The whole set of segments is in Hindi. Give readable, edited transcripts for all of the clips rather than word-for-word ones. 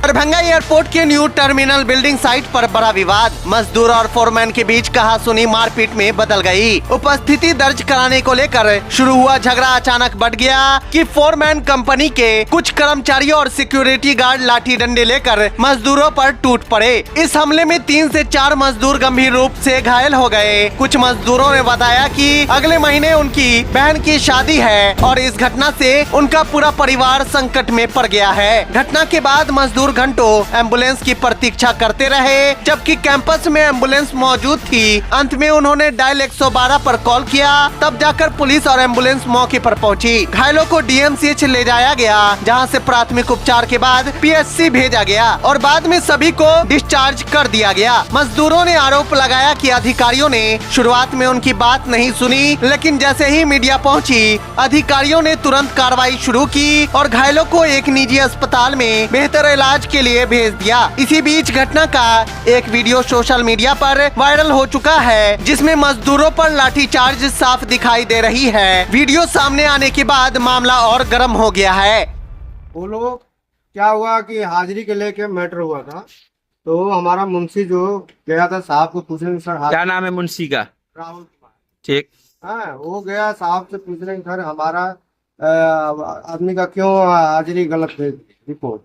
दरभंगा एयरपोर्ट के न्यू टर्मिनल बिल्डिंग साइट पर बड़ा विवाद। मजदूर और फोरमैन के बीच कहासुनी मारपीट में बदल गई। उपस्थिति दर्ज कराने को लेकर शुरू हुआ झगड़ा अचानक बढ़ गया कि फोरमैन कंपनी के कुछ कर्मचारियों और सिक्योरिटी गार्ड लाठी डंडे लेकर मजदूरों पर टूट पड़े। इस हमले में 3 से 4 मजदूर गंभीर रूप से घायल हो गए। कुछ मजदूरों ने बताया कि अगले महीने उनकी बहन की शादी है और इस घटना से उनका पूरा परिवार संकट में पड़ गया है। घटना के बाद मजदूर घंटों एम्बुलेंस की प्रतीक्षा करते रहे, जबकि कैंपस में एम्बुलेंस मौजूद थी। अंत में उन्होंने डायल 112 पर कॉल किया, तब जाकर पुलिस और एम्बुलेंस मौके पर पहुंची। घायलों को डीएमसीएच ले जाया गया, जहां से प्राथमिक उपचार के बाद पीएचसी भेजा गया और बाद में सभी को डिस्चार्ज कर दिया गया। मजदूरों ने आरोप लगाया कि अधिकारियों ने शुरुआत में उनकी बात नहीं सुनी, लेकिन जैसे ही मीडिया पहुंची, अधिकारियों ने तुरंत कार्रवाई शुरू की और घायलों को एक निजी अस्पताल में बेहतर इलाज के लिए भेज दिया। इसी बीच घटना का एक वीडियो सोशल मीडिया पर वायरल हो चुका है, जिसमें मजदूरों पर लाठीचार्ज साफ दिखाई दे रही है। वीडियो सामने आने के बाद मामला और गर्म हो गया है। वो लोग क्या हुआ कि हाजिरी के लेके मैटर हुआ था, तो हमारा मुंशी जो गया था साहब को पूछने सर क्या नाम है मुंशी का? राहुल कुमार। ठीक। हाँ, वो गया साहब से पूछने सर हमारा आदमी का क्यों हाजिरी गलत है रिपोर्ट।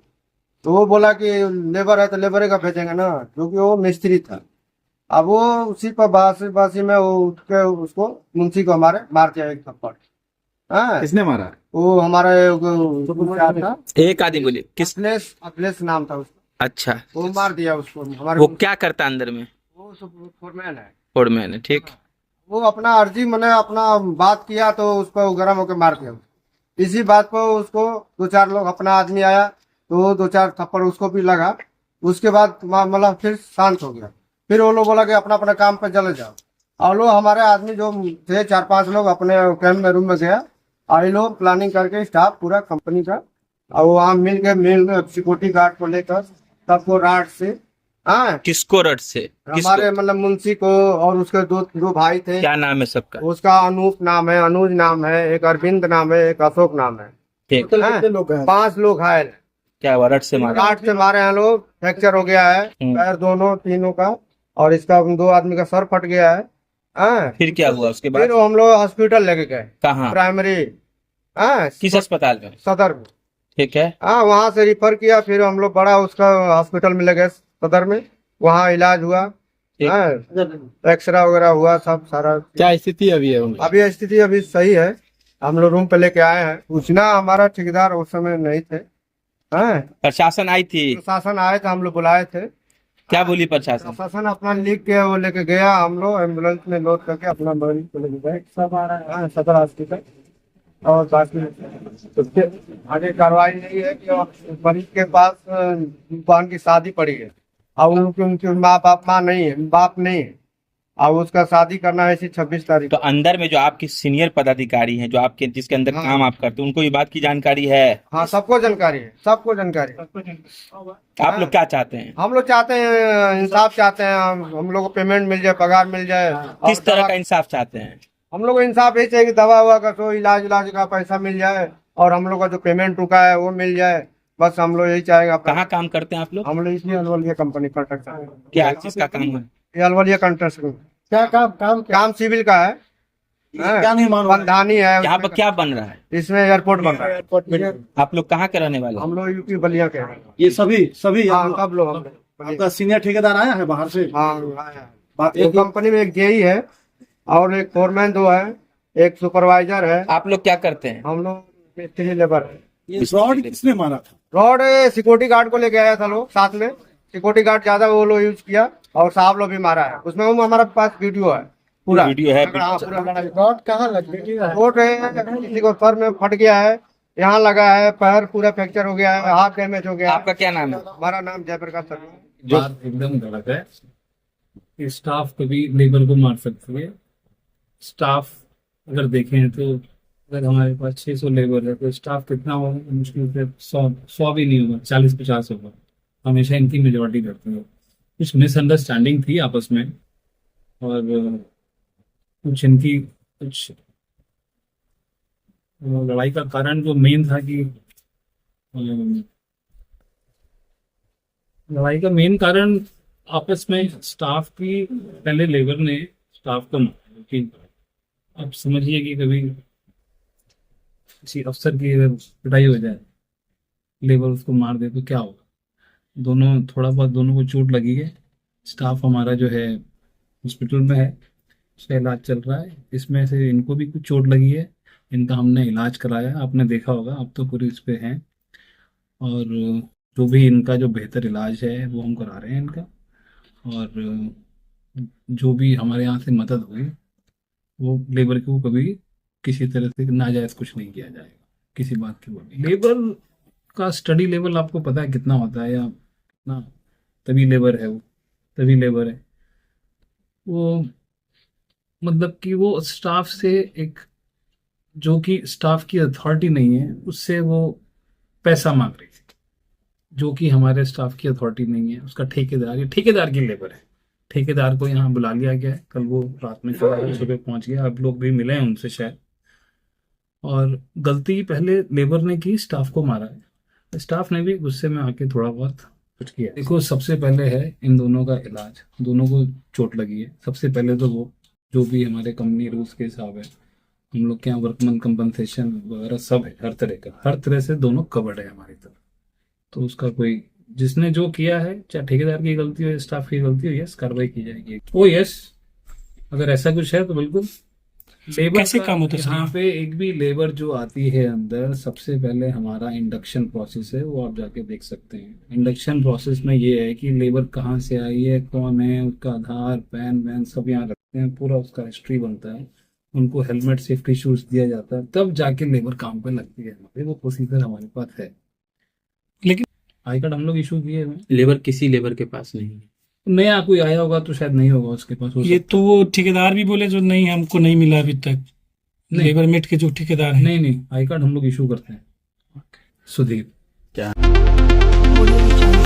तो वो बोला कि लेबर है तो लेबर का भेजेंगे ना, क्योंकि वो मिस्त्री था। अब वो उसी पर बासी में वो उठ के उसको मुंशी को हमारे मार दिया एक थप्पड़। हाँ, किसने मारा? वो हमारा क्या था, एक आदमी बोलिए किस? अखिलेश नाम था उसका। अच्छा, वो मार दिया उसको हमारे। वो क्या करता अंदर में? वो फोरमैन है। फोरमैन है, ठीक। वो अपना अर्जी मैंने अपना बात किया तो उस पर गर्म होकर मार दिया। इसी बात पर उसको 2-4 लोग अपना आदमी आया तो 2-4 थप्पड़ उसको भी लगा। उसके बाद मतलब फिर शांत हो गया। फिर वो लोग बोला कि अपना अपना काम पे चले जाओ। और लोग हमारे आदमी जो थे 4-5 लोग अपने कैंप में रूम में गया, आई लोग प्लानिंग करके स्टाफ पूरा कंपनी का, और वहाँ मिल सिक्योरिटी गार्ड को लेकर सबको राड से। हाँ, किसको रट से? हमारे मतलब मुंशी को, और उसके दो भाई थे। क्या नाम है सबका? उसका अनूप नाम है, अनुज नाम है, एक अरविंद नाम है, एक अशोक नाम है। ठीक। कितने लोग हैं? 5 लोग घायल है। क्या हुआ? रट से मारा? राड से मारे हैं लोग। फ्रैक्चर हो गया है पैर दोनों तीनों का, और इसका 2 आदमी का सर फट गया है। हाँ, फिर क्या हुआ उसके बाद? फिर हम लोग हॉस्पिटल लेके गए। कहाँ? प्राइमरी। हाँ, किस अस्पताल में? सदर में। ठीक है। हाँ, वहाँ से रिफर किया, फिर हम लोग बड़ा उसका हॉस्पिटल में ले गए सदर में, वहाँ इलाज हुआ। हाँ, एक्सरे वगैरह हुआ, सब सारा। क्या स्थिति अभी है उनकी? अभी स्थिति अभी सही है। हम लोग रूम पे लेके आए हैं। पूछना हमारा ठेकेदार उस समय नहीं थे। हाँ, प्रशासन आई थी? प्रशासन आए थे, हम लोग बुलाए थे। क्या बोली प्रशासन? प्रशासन अपना लिख के वो लेके गया, हम लोग एम्बुलेंस में लोड करके अपना मरीज को लेके गए। सब आ रहा है सदर हॉस्पिटल। और बाकी तो आगे कार्रवाई नहीं है कि मरीज के पास बहन की शादी पड़ी है, और उनके माँ नहीं है, बाप नहीं है, और उसका शादी करना है इसी 26 तारीख। तो अंदर में जो आपके सीनियर पदाधिकारी हैं, जो आपके जिसके अंदर काम आप करते हैं, उनको ये बात की जानकारी है? हाँ, सबको जानकारी है, सबको जानकारी है। आप लोग क्या चाहते हैं? हम लोग चाहते हैं इंसाफ चाहते हैं, हम लोग को पेमेंट मिल जाए, पगार मिल जाए। किस तरह का इंसाफ चाहते हैं? हम लोग को इंसाफ यही चाहिए कि दवा हुआ का तो इलाज का पैसा मिल जाए, और हम लोग का जो पेमेंट रुका है वो मिल जाए। बस हम लोग यही चाहेंगे। कहाँ काम करते हैं आप लोग? हम लोग इसलिए अलवलिया कंपनी कॉन्ट्रैक्टर। क्या चीज का काम है? ये अलवलिया कॉन्ट्रैक्टर। क्या काम सिविल का है। क्या नहीं मालूम? बंधानी है। यहाँ पर क्या बन रहा है? इसमें एयरपोर्ट बन रहा है। आप लोग कहाँ के रहने वाले? हम लोग यूपी बलिया के हैं। ये सभी हाँ, सब लोग। आपका सीनियर ठेकेदार आया है बाहर से? हाँ, एक कंपनी में एक जेई है, और एक फोरमैन 2 है, एक सुपरवाइजर है। आप लोग क्या करते हैं? हम लोग मिस्त्री लेबर है। ये रॉड किसने मारा था? रोड सिक्योरिटी गार्ड को लेके आया था लोग साथ में। सिक्योरिटी गार्ड ज्यादा वो लोग यूज किया, और साहब लोग भी मारा है। उसमें हमारे पास वीडियो है पूरा। वीडियो है? रॉड कहाँ लगी? रोड किसी को सर में फट गया है, यहाँ लगा है, पैर पूरा फ्रैक्चर हो गया है, हाथ डैमेज हो गया है। आपका क्या नाम है? हमारा नाम जयप्रकाश शर्मा। जो बात एकदम गलत है। स्टाफ कभी लेबर को मार सकती है। स्टाफ अगर देखें तो अगर हमारे पास 600 लेबर है तो स्टाफ कितना होगा? मुश्किल से 100 भी नहीं होगा, 40-50 होगा। हमेशा इनकी मेजोरिटी करते हैं। कुछ मिसअंडरस्टैंडिंग थी आपस में, और कुछ इनकी कुछ लड़ाई का कारण जो मेन था कि लड़ाई का मेन कारण आपस में स्टाफ की, पहले लेबर ने स्टाफ को मारा, कि आप समझिए कि कभी किसी अफसर की अगर पिटाई हो जाए, लेबर उसको मार दे तो क्या होगा। दोनों थोड़ा बहुत दोनों को चोट लगी है। स्टाफ हमारा जो है हॉस्पिटल में है, उसका इलाज चल रहा है। इसमें से इनको भी कुछ चोट लगी है, इनका हमने इलाज कराया, आपने देखा होगा, अब तो पूरी इस पे हैं। और जो भी इनका जो बेहतर इलाज है वो हम करा रहे हैं इनका। और जो भी हमारे यहाँ से मदद हुई वो लेबर को कभी किसी तरह से नाजायज़ कुछ नहीं किया जाएगा, किसी बात की वो नहीं। लेबर का स्टडी लेवल आपको पता है कितना होता है, या ना, तभी लेबर है वो, तभी लेबर है वो। मतलब कि वो स्टाफ से एक, जो कि स्टाफ की अथॉरिटी नहीं है, उससे वो पैसा मांग रही थी, जो कि हमारे स्टाफ की अथॉरिटी नहीं है। उसका ठेकेदार, ये ठेकेदार की लेबर है। ठेकेदार को यहाँ बुला लिया गया है, कल वो रात में चला गया, सुबह पहुंच गया। आप लोग भी मिले हैं उनसे शायद। और गलती पहले लेबर ने की, स्टाफ को मारा है। स्टाफ ने भी गुस्से में आके थोड़ा बहुत कुछ किया। देखो, सबसे पहले है इन दोनों का इलाज। दोनों को चोट लगी है। सबसे पहले तो वो जो भी हमारे कंपनी रूल्स के हिसाब है, हम लोग के यहाँ वर्कमैन कंपनसेशन वगैरह सब है, हर तरह का, हर तरह से दोनों कवर्ड है हमारी तरफ। तो उसका कोई, जिसने जो किया है, चाहे ठेकेदार की गलती हो या स्टाफ की गलती हो, यस, कार्रवाई की जाएगी। ओ यस, अगर ऐसा कुछ है तो बिल्कुल। लेबर कैसे काम होता है सर? यहाँ पे एक भी लेबर जो आती है अंदर, सबसे पहले हमारा इंडक्शन प्रोसेस है, वो आप जाके देख सकते हैं। इंडक्शन प्रोसेस में ये है कि लेबर कहाँ से आई है, कौन है, उसका आधार, पैन वैन सब यहाँ रखते हैं, पूरा उसका हिस्ट्री बनता है। उनको हेलमेट, सेफ्टी शूज दिया जाता है, तब जाके लेबर काम पे लगती है। हमारे वो प्रोसीजर हमारे पास है। लेकिन आई कार्ड हम लोग इशू किए हुए हैं। लेबर किसी लेबर के पास नहीं है। नया कोई आया होगा तो शायद नहीं होगा उसके पास, हो ये सकता तो वो ठेकेदार भी बोले जो नहीं, हमको नहीं मिला अभी तक। नहीं। लेबर मेट के जो ठेकेदार है। हैं। नहीं, आई कार्ड हम लोग इशू करते हैं। सुधीर। क्या Audio Jungle.